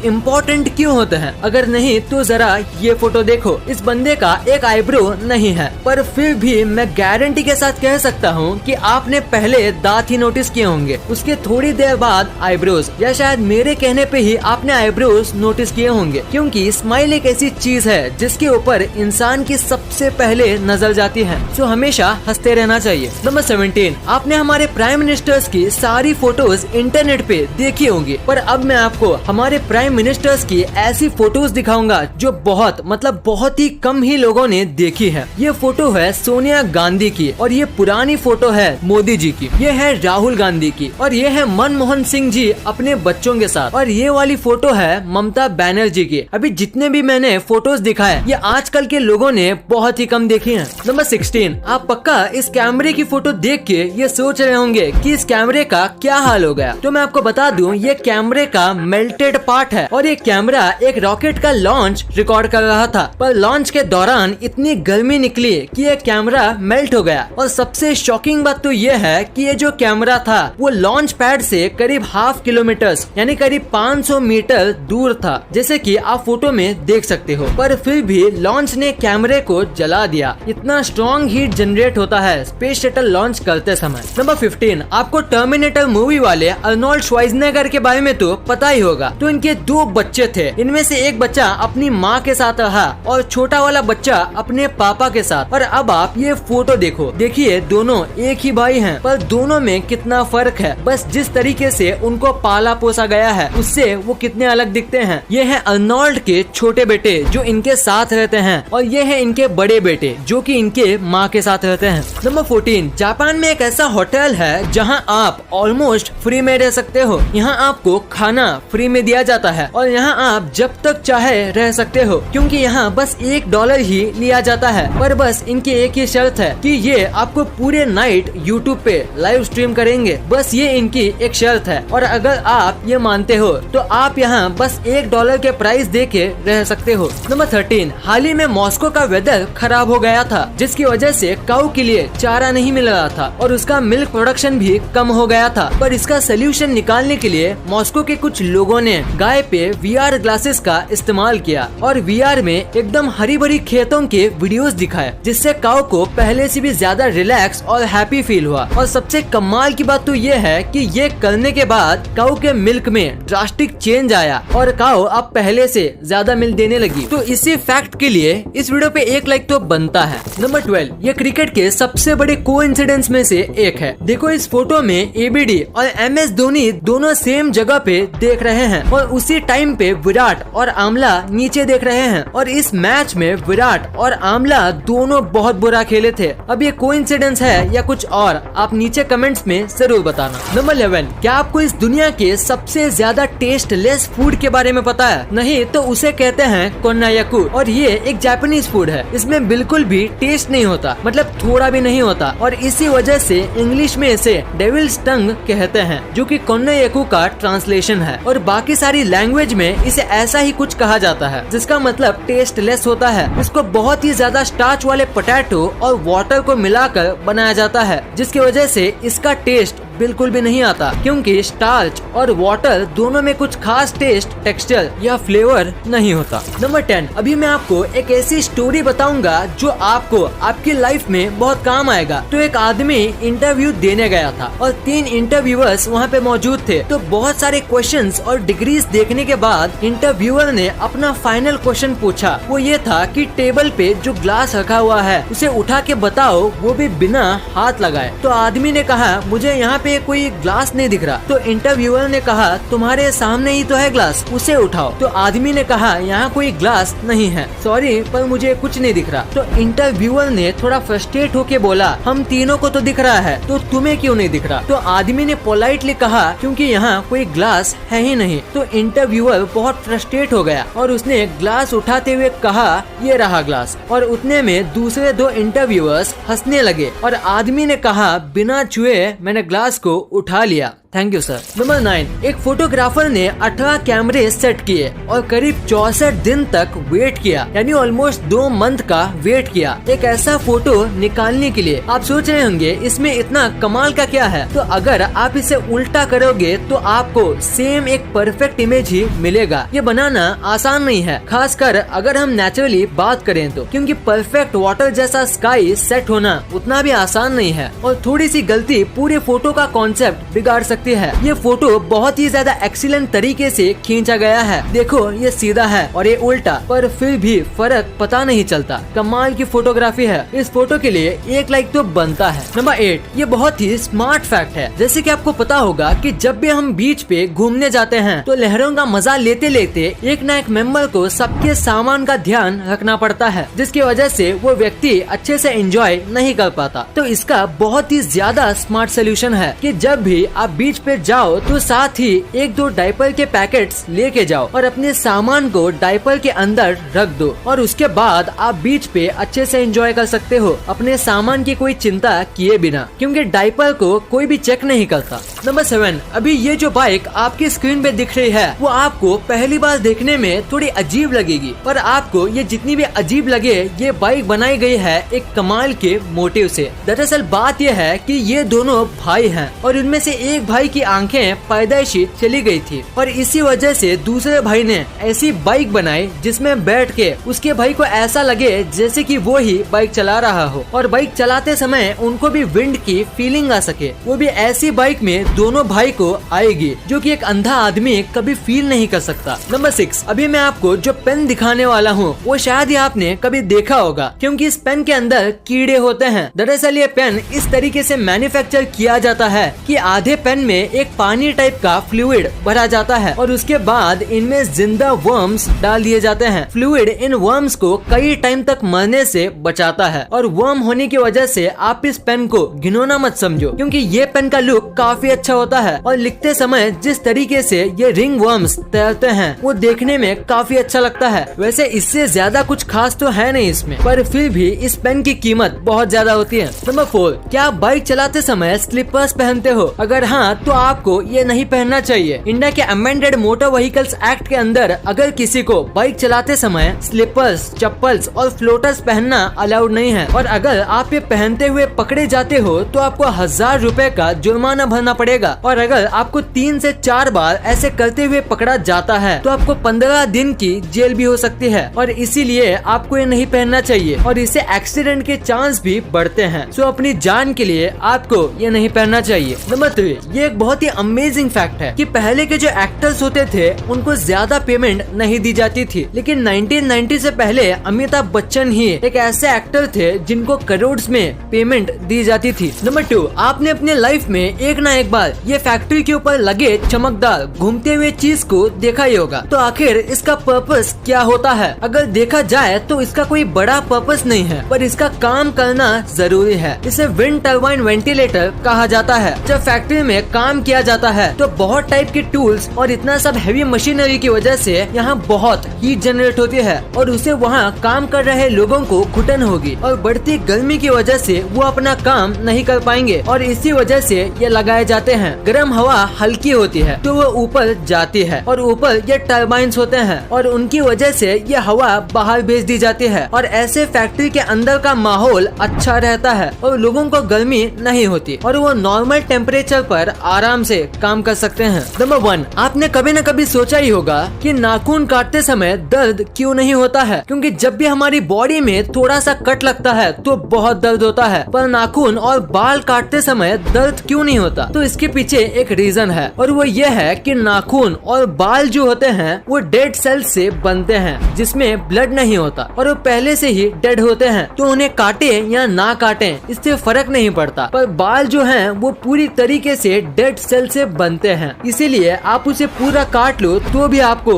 Important क्यों होते हैं? अगर नहीं तो जरा ये फोटो देखो, इस बंदे का एक आईब्रो नहीं है, पर फिर भी मैं गारंटी के साथ कह सकता हूँ कि आपने पहले दांत ही नोटिस किए होंगे, उसके थोड़ी देर बाद आईब्रोज, या शायद मेरे कहने पे ही आपने आईब्रोज नोटिस किए होंगे, क्योंकि स्माइल एक ऐसी चीज है जिसके ऊपर इंसान की सबसे पहले नजर जाती है। सो हमेशा हंसते रहना चाहिए। नंबर 17, आपने हमारे प्राइम मिनिस्टर्स की सारी फोटोज इंटरनेट पे देखी होंगी, पर अब मैं आपको हमारे प्राइम मिनिस्टर्स की ऐसी फोटोज दिखाऊंगा जो बहुत ही कम ही लोगों ने देखी है। ये फोटो है सोनिया गांधी की, और ये पुरानी फोटो है मोदी जी की, ये है राहुल गांधी की, और ये है मनमोहन सिंह जी अपने बच्चों के साथ, और ये वाली फोटो है ममता बनर्जी की। अभी जितने भी मैंने फोटोज दिखाए ये आजकल के लोगों ने बहुत ही कम देखी हैं। नंबर 16, आप पक्का इस कैमरे की फोटो देख के ये सोच रहे होंगे कि इस कैमरे का क्या हाल हो गया। तो मैं आपको बता दूं, ये कैमरे का मेल्टेड पार्ट है, और ये कैमरा एक रॉकेट का लॉन्च रिकॉर्ड कर रहा था, पर लॉन्च के दौरान इतनी गर्मी निकली कि ये कैमरा मेल्ट हो गया। और सबसे शॉकिंग बात तो ये है कि ये जो कैमरा था वो लॉन्च पैड से करीब ½ किलोमीटर यानी करीब 500 मीटर दूर था, जैसे कि आप फोटो में देख सकते हो, पर फिर भी लॉन्च ने कैमरे को जला दिया। इतना स्ट्रॉन्ग हीट जनरेट होता है स्पेस शटल लॉन्च करते समय। नंबर 15, आपको टर्मिनेटर मूवी वाले अर्नोल्ड श्वार्ज़नेगर के बारे में तो पता ही होगा। तो इनके 2 बच्चे थे, इनमें से एक बच्चा अपनी माँ के साथ रहा और छोटा वाला बच्चा अपने पापा के साथ। और अब आप ये फोटो देखो, देखिए दोनों एक ही भाई हैं, पर दोनों में कितना फर्क है। बस जिस तरीके से उनको पाला पोसा गया है उससे वो कितने अलग दिखते हैं। ये है अर्नोल्ड के छोटे बेटे जो इनके साथ रहते हैं, और ये है इनके बड़े बेटे जो कि इनके माँ के साथ रहते हैं। नंबर 14, जापान में एक ऐसा होटल है जहां आप ऑलमोस्ट फ्री में रह सकते हो। यहाँ आपको खाना फ्री में दिया जाता है, और यहाँ आप जब तक चाहे रह सकते हो, क्योंकि यहाँ बस $1 ही लिया जाता है। पर बस इनकी एक ही शर्त है कि ये आपको पूरे नाइट यूट्यूब पे लाइव स्ट्रीम करेंगे, बस ये इनकी एक शर्त है। और अगर आप ये मानते हो तो आप यहाँ बस $1 के प्राइस दे के रह सकते हो। नंबर 13, हाल ही में मॉस्को का वेदर खराब हो गया था, जिसकी वजह से काऊ के लिए चारा नहीं मिल रहा था और उसका मिल्क प्रोडक्शन भी कम हो गया था। पर इसका सोल्यूशन निकालने के लिए मॉस्को के कुछ लोगों ने गाय पे VR ग्लासेस का इस्तेमाल किया, और VR में एकदम हरी भरी खेतों के वीडियोस दिखाए, जिससे काऊ को पहले से भी ज्यादा रिलैक्स और हैप्पी फील हुआ। और सबसे कमाल की बात तो ये है कि ये करने के बाद काऊ के मिल्क में ड्रास्टिक चेंज आया, और काऊ अब पहले से ज्यादा मिल्क देने लगी। तो इसी फैक्ट के लिए इस वीडियो पे 1 लाइक तो बनता है। नंबर 12, ये क्रिकेट के सबसे बड़े कोइंसिडेंस में से एक है। देखो इस फोटो में ABD और MS धोनी दोनों सेम जगह पे देख रहे हैं, और उसी टाइम पे विराट और आमला नीचे देख रहे हैं, और इस मैच में विराट और आमला दोनों बहुत बुरा खेले थे। अब ये कोइंसिडेंस है या कुछ और, आप नीचे कमेंट्स में जरूर बताना। नंबर 11, क्या आपको इस दुनिया के सबसे ज्यादा टेस्टलेस फूड के बारे में पता है? नहीं तो उसे कहते हैं कोन्नायाकू, और ये एक जापानीज फूड है। इसमें बिल्कुल भी टेस्ट नहीं होता, मतलब थोड़ा भी नहीं होता, और इसी वजह से इंग्लिश में इसे डेविल्स टंग कहते हैं, जो कि कोन्नायाकू का ट्रांसलेशन है। और बाकी सारी लैंग्वेज में इसे ऐसा ही कुछ कहा जाता है, जिसका मतलब टेस्टलेस होता है। इसको बहुत ही ज्यादा स्टार्च वाले पोटैटो और वाटर को मिलाकर बनाया जाता है, जिसकी वजह से इसका टेस्ट बिल्कुल भी नहीं आता, क्योंकि स्टार्च और वाटर दोनों में कुछ खास टेस्ट, टेक्सचर या फ्लेवर नहीं होता। नंबर 10, अभी मैं आपको एक ऐसी स्टोरी बताऊंगा जो आपको आपकी लाइफ में बहुत काम आएगा। तो एक आदमी इंटरव्यू देने गया था, और 3 इंटरव्यूअर्स वहाँ पे मौजूद थे। तो बहुत सारे क्वेश्चंस और डिग्रीज देखने के बाद इंटरव्यूअर ने अपना फाइनल क्वेश्चन पूछा। वो ये था कि टेबल पे जो ग्लास रखा हुआ है उसे उठा के बताओ, वो भी बिना हाथ लगाए। तो आदमी ने कहा, मुझे यहाँ पे कोई ग्लास नहीं दिख रहा। तो इंटरव्यूअर ने कहा, तुम्हारे सामने ही तो है ग्लास, उसे उठाओ। तो आदमी ने कहा, यहाँ कोई ग्लास नहीं है, सॉरी पर मुझे कुछ नहीं दिख रहा। तो इंटरव्यूअर ने थोड़ा फ्रस्ट्रेट होके बोला, हम तीनों को तो दिख रहा है, तो तुम्हें क्यों नहीं दिख रहा? तो आदमी ने पोलाइटली कहा, क्योंकि यहाँ कोई ग्लास है ही नहीं। तो इंटरव्यूअर बहुत फ्रस्ट्रेट हो गया और उसने ग्लास उठाते हुए कहा, ये रहा ग्लास। और उतने में दूसरे 2 इंटरव्यूअर्स हंसने लगे, और आदमी ने कहा, बिना छुए मैंने ग्लास को उठा लिया। Thank you sir. नंबर 9, एक फोटोग्राफर ने 18 कैमरे सेट किए और करीब 64 दिन तक वेट किया, यानी ऑलमोस्ट 2 मंथ का वेट किया एक ऐसा फोटो निकालने के लिए। आप सोच रहे होंगे इसमें इतना कमाल का क्या है? तो अगर आप इसे उल्टा करोगे तो आपको सेम एक परफेक्ट इमेज ही मिलेगा। ये बनाना आसान नहीं है, खासकर अगर हम नेचुरली बात करें तो, क्योंकि परफेक्ट वाटर जैसा स्काई सेट होना उतना भी आसान नहीं है और थोड़ी सी गलती पूरे फोटो का कॉन्सेप्ट बिगाड़ सकती है। ये फोटो बहुत ही ज्यादा एक्सीलेंट तरीके से खींचा गया है। देखो ये सीधा है और ये उल्टा, पर फिर भी फर्क पता नहीं चलता। कमाल की फोटोग्राफी है। इस फोटो के लिए 1 लाइक तो बनता है। नंबर 8, ये बहुत ही स्मार्ट फैक्ट है। जैसे कि आपको पता होगा कि जब भी हम बीच पे घूमने जाते हैं तो लहरों का मजा लेते लेते एक ना एक मेंबर को सबके सामान का ध्यान रखना पड़ता है, जिसकी वजह से वो व्यक्ति अच्छे से एंजॉय नहीं कर पाता। तो इसका बहुत ही ज्यादा स्मार्ट सोल्यूशन है कि जब भी आप बीच पे जाओ तो साथ ही 1-2 डायपर के पैकेट्स लेके जाओ और अपने सामान को डायपर के अंदर रख दो और उसके बाद आप बीच पे अच्छे से एंजॉय कर सकते हो अपने सामान की कोई चिंता किए बिना, क्योंकि डायपर को कोई भी चेक नहीं करता। नंबर 7, अभी ये जो बाइक आपकी स्क्रीन पे दिख रही है वो आपको पहली बार देखने में थोड़ी अजीब लगेगी, पर आपको ये जितनी भी अजीब लगे ये बाइक बनाई गई है एक कमाल के मोटिव से। दरअसल बात यह है कि ये दोनों भाई हैं और इनमें से एक भाई की आंखें पैदाइशी चली गई थी और इसी वजह से दूसरे भाई ने ऐसी बाइक बनाई जिसमें बैठ के उसके भाई को ऐसा लगे जैसे कि वो ही बाइक चला रहा हो और बाइक चलाते समय उनको भी विंड की फीलिंग आ सके। वो भी ऐसी बाइक में दोनों भाई को आएगी जो कि एक अंधा आदमी कभी फील नहीं कर सकता। नंबर 6, अभी मैं आपको जो पेन दिखाने वाला हूँ वो शायद ही आपने कभी देखा होगा, क्योंकि इस पेन के अंदर कीड़े होते हैं। दरअसल ये पेन इस तरीके से मैन्युफैक्चर किया जाता है कि आधे पेन में एक पानी टाइप का फ्लूइड भरा जाता है और उसके बाद इनमें जिंदा वर्म्स डाल दिए जाते हैं। फ्लूइड इन वर्म्स को कई टाइम तक मरने से बचाता है और वर्म होने की वजह से आप इस पेन को घिनौना मत समझो, क्योंकि ये पेन का लुक काफी अच्छा होता है और लिखते समय जिस तरीके से ये रिंग वर्म्स तैरते हैं वो देखने में काफी अच्छा लगता है। वैसे इससे ज्यादा कुछ खास तो है नहीं इसमें, पर फिर भी इस पेन की कीमत बहुत ज्यादा होती है। नंबर 4, क्या आप बाइक चलाते समय स्लीपर्स पहनते हो? अगर हाँ तो आपको ये नहीं पहनना चाहिए। इंडिया के अमेंडेड मोटर व्हीकल्स एक्ट के अंदर अगर किसी को बाइक चलाते समय स्लीपर्स, चप्पल्स और फ्लोटर्स पहनना अलाउड नहीं है और अगर आप ये पहनते हुए पकड़े जाते हो तो आपको 1000 रुपए का जुर्माना भरना पड़ेगा और अगर आपको 3 से 4 बार ऐसे करते हुए पकड़ा जाता है तो आपको 15 दिन की जेल भी हो सकती है और इसीलिए आपको ये नहीं पहनना चाहिए और इससे एक्सीडेंट के चांस भी बढ़ते हैं। सो अपनी जान के लिए आपको ये नहीं पहनना चाहिए। नंबर 3, ये एक बहुत ही अमेजिंग फैक्ट है कि पहले के जो एक्टर्स होते थे उनको ज्यादा पेमेंट नहीं दी जाती थी, लेकिन 1990 से पहले अमिताभ बच्चन ही एक ऐसे एक्टर थे जिनको करोड़ में पेमेंट दी जाती थी। नंबर 2, आपने अपने लाइफ में एक ना एक बार ये फैक्ट्री के ऊपर लगे चमकदार घूमते हुए चीज को देखा ही होगा। तो आखिर इसका पर्पस क्या होता है? अगर देखा जाए तो इसका कोई बड़ा पर्पस नहीं है, पर इसका काम करना जरूरी है। इसे विंड टर्बाइन वेंटिलेटर कहा जाता है। जब फैक्ट्री में काम किया जाता है तो बहुत टाइप के टूल्स और इतना सब हैवी मशीनरी की वजह से यहाँ बहुत हीट जनरेट होती है और उसे वहाँ काम कर रहे लोगों को घुटन होगी और बढ़ती गर्मी की वजह से वो अपना काम नहीं कर पाएंगे और इसी वजह से ये लगाए जाते हैं। गर्म हवा हल्की होती है तो वो ऊपर जाती है और ऊपर ये टर्बाइंस होते हैं और उनकी वजह से ये हवा बाहर भेज दी जाती है और ऐसे फैक्ट्री के अंदर का माहौल अच्छा रहता है और लोगों को गर्मी नहीं होती और वो नॉर्मल टेम्परेचर पर आराम से काम कर सकते हैं। नंबर 1, आपने कभी न कभी सोचा ही होगा कि नाखून काटते समय दर्द क्यों नहीं होता है? क्योंकि जब भी हमारी बॉडी में थोड़ा सा कट लगता है तो बहुत दर्द होता है, पर नाखून और बाल काटते समय दर्द क्यों नहीं होता? तो इसके पीछे एक रीजन है और वो ये है कि नाखून और बाल जो होते हैं वो डेड सेल्स से बनते हैं जिसमें ब्लड नहीं होता और वो पहले से ही डेड होते हैं, तो उन्हें काटे या ना काटे इससे फर्क नहीं पड़ता। पर बाल जो हैं वो पूरी तरीके से डेड सेल से बनते हैं, इसीलिए आप उसे पूरा काट लो तो भी आपको